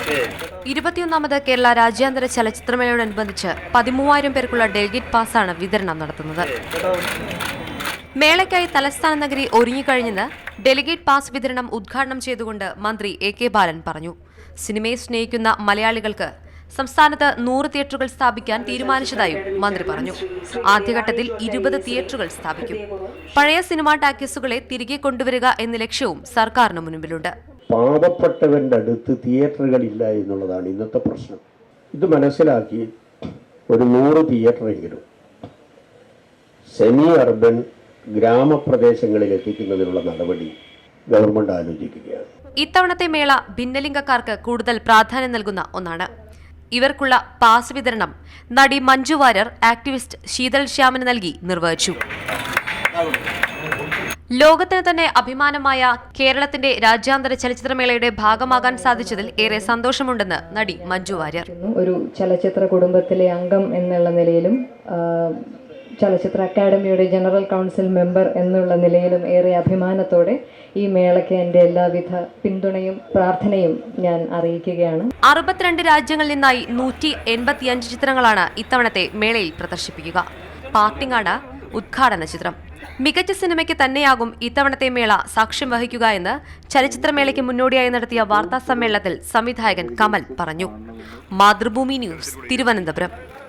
21ാമത് കേരള രാജ്യാന്തര ചലച്ചിത്രമേളയോടനുബന്ധിച്ച് 13,000 പേർക്കുള്ള ഡെലിഗേറ്റ് പാസാണ് വിതരണം നടത്തുന്നത്. മേളയ്ക്കായി തലസ്ഥാന നഗരി ഒരുങ്ങിക്കഴിഞ്ഞെന്ന് ഡെലിഗേറ്റ് പാസ് വിതരണം ഉദ്ഘാടനം ചെയ്തുകൊണ്ട് മന്ത്രി AK ബാലൻ പറഞ്ഞു. സിനിമയെ സ്നേഹിക്കുന്ന മലയാളികൾക്ക് സംസ്ഥാനത്ത് 100 തിയേറ്ററുകൾ സ്ഥാപിക്കാൻ തീരുമാനിച്ചതായും മന്ത്രി പറഞ്ഞു. ആദ്യഘട്ടത്തിൽ 20 തിയേറ്ററുകൾ സ്ഥാപിക്കും. പഴയ സിനിമാ ടാക്കീസുകളെ തിരികെ കൊണ്ടുവരിക എന്ന ലക്ഷ്യവും സർക്കാരിന് മുൻപിലുണ്ട്. പാവപ്പെട്ടവന്റെ അടുത്ത് തിയേറ്ററുകളില്ല എന്നുള്ളതാണ് ഇന്നത്തെ പ്രശ്നം. ഇത് മനസ്സിലാക്കി ഒരു 100 തിയേറ്ററെങ്കിലും സെമി അർബൻ ഗ്രാമപ്രദേശങ്ങളിൽ എത്തിക്കുന്നതിനുള്ള നടപടി ഗവൺമെന്റ് ആലോചിക്കുകയാണ്. ഇത്തവണത്തെ മേള ഭിന്നലിംഗക്കാർക്ക് കൂടുതൽ പ്രാധാന്യം നൽകുന്ന ഒന്നാണ്. ഇവർക്കുള്ള പാസ് വിതരണം നടി മഞ്ജു വാര്യർ ആക്ടിവിസ്റ്റ് ശീതൾ ശ്യാമിന് നൽകി നിർവഹിച്ചു. ലോകത്തിന് തന്നെ അഭിമാനമായ കേരളത്തിന്റെ രാജ്യാന്തര ചലച്ചിത്രമേളയുടെ ഭാഗമാകാൻ സാധിച്ചതിൽ ഏറെ സന്തോഷമുണ്ടെന്ന് നടി മഞ്ജു വാര്യർ. ഒരു ചലച്ചിത്ര കുടുംബത്തിലെ അംഗം എന്നുള്ള നിലയിലും ചലച്ചിത്ര അക്കാദമിയുടെ ജനറൽ കൗൺസിൽ മെമ്പർ എന്നുള്ള നിലയിലും ഏറെ അഭിമാനത്തോടെ ഈ മേളയ്ക്ക് എൻ്റെ എല്ലാവിധ പിന്തുണയും പ്രാർത്ഥനയും ഞാൻ അറിയിക്കുകയാണ്. 62 രാജ്യങ്ങളിൽ നിന്നായി 185 ചിത്രങ്ങളാണ് ഇത്തവണത്തെ മേളയിൽ പ്രദർശിപ്പിക്കുക. പാർട്ടിങ്ങാണ് ഉദ്ഘാടന ചിത്രം. മികച്ച സിനിമയ്ക്ക് തന്നെയാകും ഇത്തവണത്തെ മേള സാക്ഷ്യം വഹിക്കുക എന്ന് ചലച്ചിത്രമേളയ്ക്ക് മുന്നോടിയായി നടത്തിയ വാർത്താ സമ്മേളനത്തിൽ സംവിധായകൻ കമൽ പറഞ്ഞു. മാതൃഭൂമി ന്യൂസ്, തിരുവനന്തപുരം.